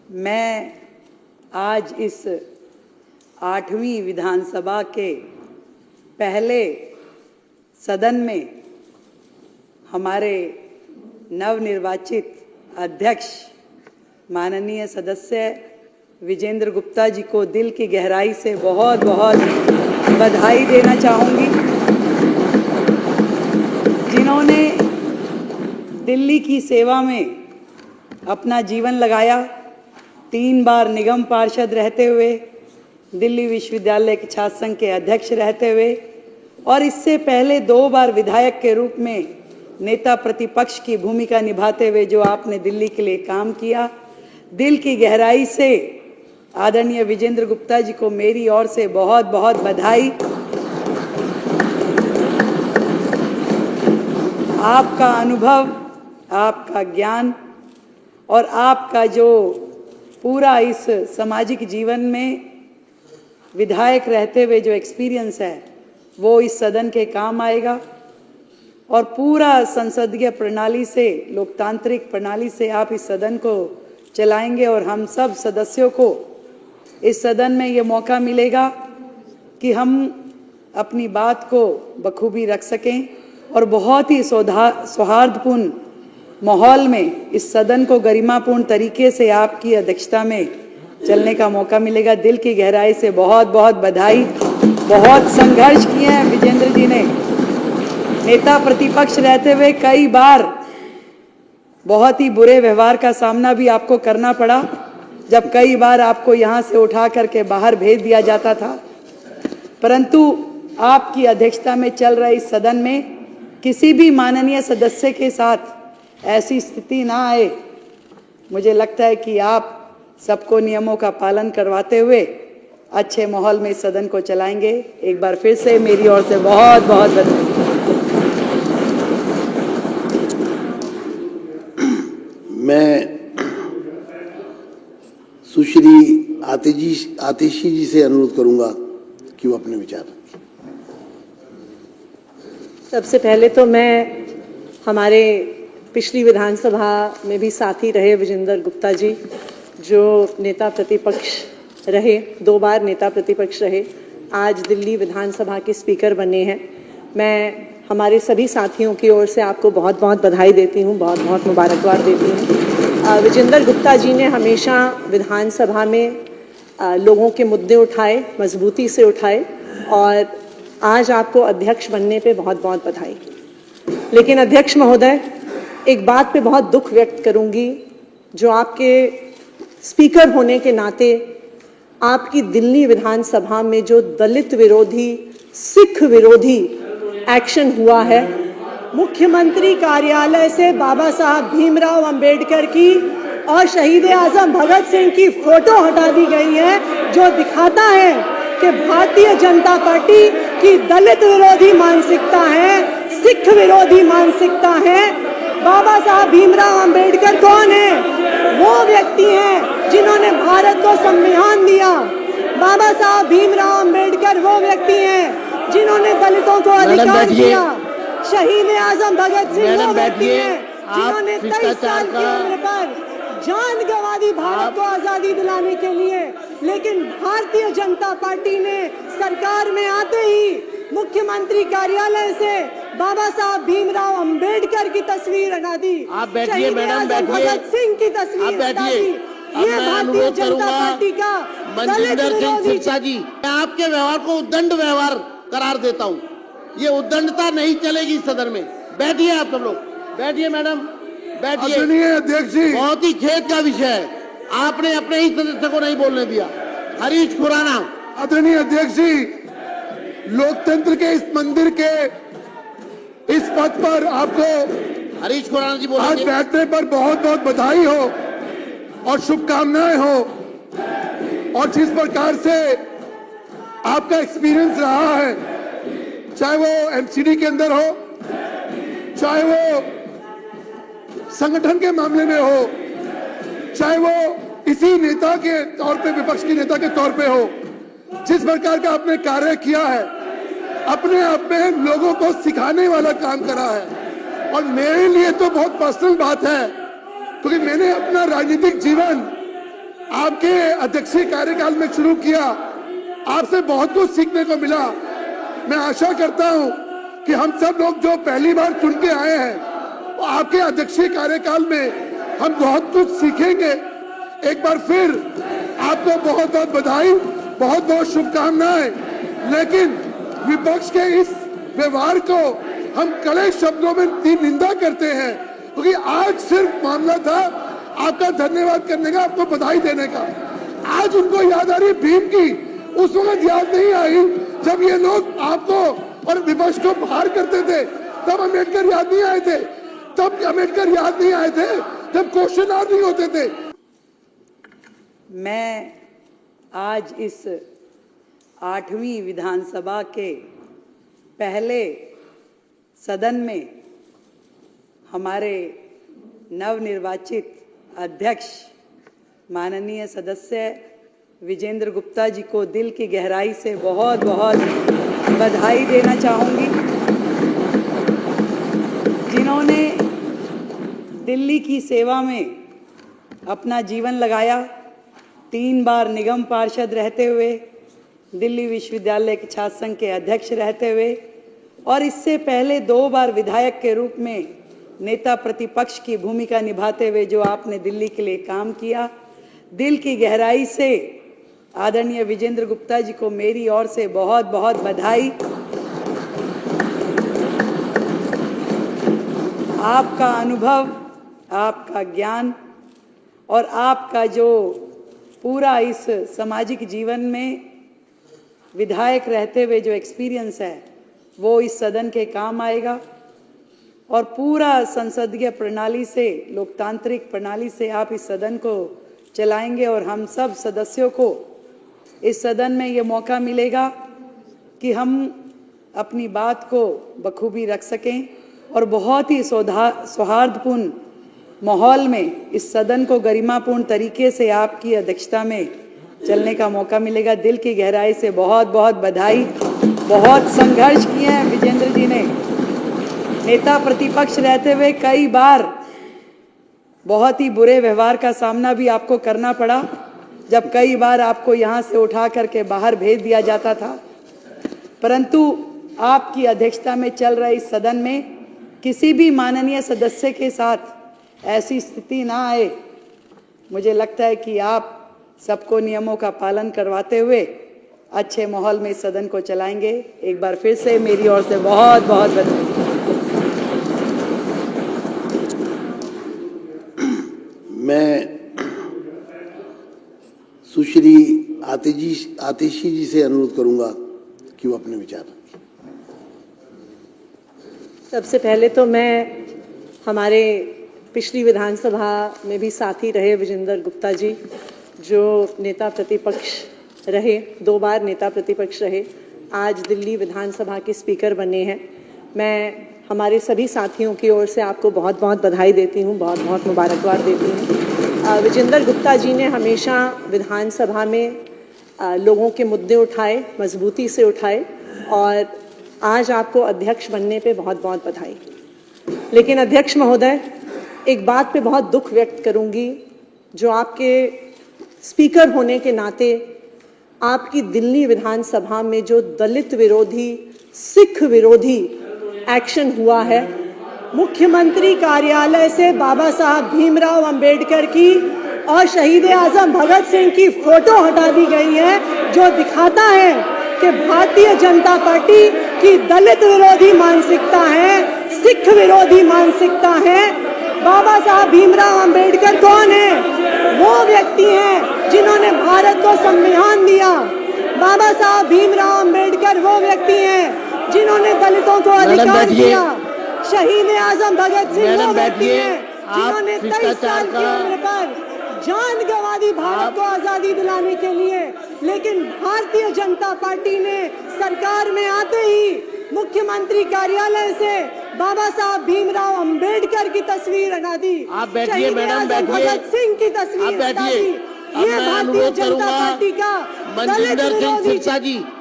मैं आज इस 8वीं विधानसभा के पहले सदन में हमारे नवनिर्वाचित अध्यक्ष माननीय सदस्य विजेंद्र गुप्ता जी को दिल की गहराई से बहुत बहुत बधाई देना चाहूँगी, जिन्होंने दिल्ली की सेवा में अपना जीवन लगाया। 3 बार निगम पार्षद रहते हुए, दिल्ली विश्वविद्यालय के छात्र संघ के अध्यक्ष रहते हुए और इससे पहले 2 बार विधायक के रूप में नेता प्रतिपक्ष की भूमिका निभाते हुए जो आपने दिल्ली के लिए काम किया, दिल की गहराई से आदरणीय विजेंद्र गुप्ता जी को मेरी ओर से बहुत बहुत बधाई। आपका अनुभव, आपका ज्ञान और आपका जो पूरा इस सामाजिक जीवन में विधायक रहते हुए जो एक्सपीरियंस है वो इस सदन के काम आएगा और पूरा संसदीय प्रणाली से, लोकतांत्रिक प्रणाली से आप इस सदन को चलाएंगे और हम सब सदस्यों को इस सदन में ये मौका मिलेगा कि हम अपनी बात को बखूबी रख सकें और बहुत ही सौहार्दपूर्ण माहौल में इस सदन को गरिमापूर्ण तरीके से आपकी अध्यक्षता में चलने का मौका मिलेगा। दिल की गहराई से बहुत बहुत बधाई। बहुत संघर्ष किए हैं विजेंद्र जी ने, नेता प्रतिपक्ष रहते हुए कई बार बहुत ही बुरे व्यवहार का सामना भी आपको करना पड़ा, जब कई बार आपको यहाँ से उठा करके बाहर भेज दिया जाता था, परंतु आपकी अध्यक्षता में चल रहे इस सदन में किसी भी माननीय सदस्य के साथ ऐसी स्थिति ना आए। मुझे लगता है कि आप सबको नियमों का पालन करवाते हुए अच्छे माहौल में इस सदन को चलाएंगे। एक बार फिर से मेरी ओर से बहुत बहुत बधाई। मैं सुश्री आतिशी जी से अनुरोध करूंगा कि वो अपने विचार रखें। सबसे पहले तो मैं हमारे पिछली विधानसभा में भी साथी रहे विजेंद्र गुप्ता जी, जो नेता प्रतिपक्ष रहे, 2 बार नेता प्रतिपक्ष रहे, आज दिल्ली विधानसभा के स्पीकर बने हैं। मैं हमारे सभी साथियों की ओर से आपको बहुत बहुत बधाई देती हूँ, बहुत बहुत मुबारकबाद देती हूँ। विजेंद्र गुप्ता जी ने हमेशा विधानसभा में लोगों के मुद्दे उठाए, मजबूती से उठाए और आज आपको अध्यक्ष बनने पे बहुत बहुत बधाई। लेकिन अध्यक्ष महोदय, एक बात पे बहुत दुख व्यक्त करूंगी, जो आपके स्पीकर होने के नाते आपकी दिल्ली विधानसभा में जो दलित विरोधी, सिख विरोधी एक्शन हुआ है, मुख्यमंत्री कार्यालय से बाबा साहब भीमराव अंबेडकर की और शहीद आजम भगत सिंह की फोटो हटा दी गई है, जो दिखाता है कि भारतीय जनता पार्टी की दलित विरोधी मानसिकता है, सिख विरोधी मानसिकता है। बाबा साहब भीमराव अंबेडकर कौन है? वो व्यक्ति हैं जिन्होंने भारत को संविधान दिया। बाबा साहब भीमराव अंबेडकर वो व्यक्ति हैं जिन्होंने दलितों को अधिकार दिया। शहीद आजम भगत सिंह वो व्यक्ति हैं जिन्होंने 23 साल की उम्र पर जान गंवा दी भारत को आजादी दिलाने के लिए। लेकिन भारतीय जनता पार्टी ने सरकार में आते ही मुख्यमंत्री कार्यालय से बाबा साहब भीमराव अंबेडकर की तस्वीर हटा दी, आप बैठिए मैडम, बैठिए, भगत सिंह की तस्वीर हटा दी। ये भारतीय जनता पार्टी का मनजिंदर सिंह सिरसा जी, मैं आपके व्यवहार को उद्दंड व्यवहार करार देता हूँ। ये उद्दंडता नहीं चलेगी सदन में। बैठिए आप सब लोग, बैठिए मैडम, बैठिए। अध्यक्ष जी, बहुत ही खेद का विषय है, आपने अपने ही सदस्य को नहीं बोलने दिया। हरीश खुराना। आदरणीय अध्यक्ष जी, लोकतंत्र के इस मंदिर के इस पद पर आपको हरीश खुराना जी आज बोलेंगे। बैठने पर बहुत बहुत बधाई हो और शुभकामनाएं हो। और जिस प्रकार से आपका एक्सपीरियंस रहा है, चाहे वो एमसीडी के अंदर हो, चाहे वो संगठन के मामले में हो, चाहे वो इसी नेता के तौर पे, विपक्ष के नेता के तौर पे हो, जिस प्रकार का आपने कार्य किया है, अपने आप में लोगों को सिखाने वाला काम करा है। और मेरे लिए तो बहुत पर्सनल बात है, क्योंकि मैंने अपना राजनीतिक जीवन आपके अध्यक्षीय कार्यकाल में शुरू किया, आपसे बहुत कुछ सीखने को मिला। मैं आशा करता हूं कि हम सब लोग जो पहली बार चुन के आए हैं, वो आपके अध्यक्षीय कार्यकाल में हम बहुत कुछ सीखेंगे। एक बार फिर आपको बहुत बहुत बधाई, बहुत बहुत शुभकामनाएं। लेकिन विपक्ष के इस व्यवहार को हम कड़े शब्दों में निंदा करते हैं, क्योंकि आज सिर्फ मामला था आपका धन्यवाद करने का, आपको बधाई देने का। आज उनको याद आ रही भीम की, उस वक्त याद नहीं आई जब ये लोग आपको और विपक्ष को बाहर करते थे। तब अम्बेडकर याद नहीं आए थे, जब क्वेश्चन आवर नहीं होते थे। मैं आज इस 8वीं विधानसभा के पहले सदन में हमारे नवनिर्वाचित अध्यक्ष माननीय सदस्य विजेंद्र गुप्ता जी को दिल की गहराई से बहुत बहुत बधाई देना चाहूँगी, जिन्होंने दिल्ली की सेवा में अपना जीवन लगाया। 3 बार निगम पार्षद रहते हुए, दिल्ली विश्वविद्यालय के छात्र संघ के अध्यक्ष रहते हुए और इससे पहले 2 बार विधायक के रूप में नेता प्रतिपक्ष की भूमिका निभाते हुए जो आपने दिल्ली के लिए काम किया, दिल की गहराई से आदरणीय विजेंद्र गुप्ता जी को मेरी ओर से बहुत बहुत बधाई। आपका अनुभव, आपका ज्ञान और आपका जो पूरा इस सामाजिक जीवन में विधायक रहते हुए जो एक्सपीरियंस है, वो इस सदन के काम आएगा और पूरा संसदीय प्रणाली से, लोकतांत्रिक प्रणाली से आप इस सदन को चलाएंगे और हम सब सदस्यों को इस सदन में ये मौका मिलेगा कि हम अपनी बात को बखूबी रख सकें और बहुत ही सौहार्दपूर्ण माहौल में इस सदन को गरिमापूर्ण तरीके से आपकी अध्यक्षता में चलने का मौका मिलेगा। दिल की गहराई से बहुत बहुत बधाई। बहुत संघर्ष किए हैं विजेंद्र जी ने, नेता प्रतिपक्ष रहते हुए कई बार बहुत ही बुरे व्यवहार का सामना भी आपको करना पड़ा, जब कई बार आपको यहाँ से उठा करके बाहर भेज दिया जाता था। परंतु आपकी अध्यक्षता में चल रहे इस सदन में किसी भी माननीय सदस्य के साथ ऐसी स्थिति ना आए। मुझे लगता है कि आप सबको नियमों का पालन करवाते हुए अच्छे माहौल में इस सदन को चलाएंगे। एक बार फिर से मेरी ओर से बहुत बहुत बधाई। मैं सुश्री आतिशी जी से अनुरोध करूंगा कि वो अपने विचार रखें। सबसे पहले तो मैं हमारे पिछली विधानसभा में भी साथी रहे विजेंद्र गुप्ता जी, जो नेता प्रतिपक्ष रहे, 2 बार नेता प्रतिपक्ष रहे, आज दिल्ली विधानसभा के स्पीकर बने हैं। मैं हमारे सभी साथियों की ओर से आपको बहुत बहुत बधाई देती हूँ, बहुत बहुत मुबारकबाद देती हूँ। विजेंद्र गुप्ता जी ने हमेशा विधानसभा में लोगों के मुद्दे उठाए, मजबूती से उठाए और आज आपको अध्यक्ष बनने पे बहुत बहुत बधाई। लेकिन अध्यक्ष महोदय, एक बात पे बहुत दुख व्यक्त करूंगी, जो आपके स्पीकर होने के नाते आपकी दिल्ली विधानसभा में जो दलित विरोधी, सिख विरोधी एक्शन हुआ है, मुख्यमंत्री कार्यालय से बाबा साहब भीमराव अंबेडकर की और शहीद आजम भगत सिंह की फोटो हटा दी गई है, जो दिखाता है कि भारतीय जनता पार्टी की दलित विरोधी मानसिकता है, सिख विरोधी मानसिकता है। बाबा साहब भीमराव अंबेडकर कौन है? वो व्यक्ति हैं जिन्होंने भारत को संविधान दिया। बाबा साहब भीमराव अंबेडकर वो व्यक्ति हैं जिन्होंने दलितों को अधिकार दिया। शहीद आजम भगत सिंह वो व्यक्ति हैं जिन्होंने 23 साल की उम्र पर जान गंवा दी भारत को आजादी दिलाने के लिए। लेकिन भारतीय जनता पार्टी ने सरकार में आते ही मुख्यमंत्री कार्यालय से बाबा साहब भीमराव अंबेडकर की तस्वीर हटा दी। आप बैठिए मैडम, बैठिए। भगत सिंह की तस्वीर हटा दी। ये भारतीय जनता पार्टी का दलित विरोधी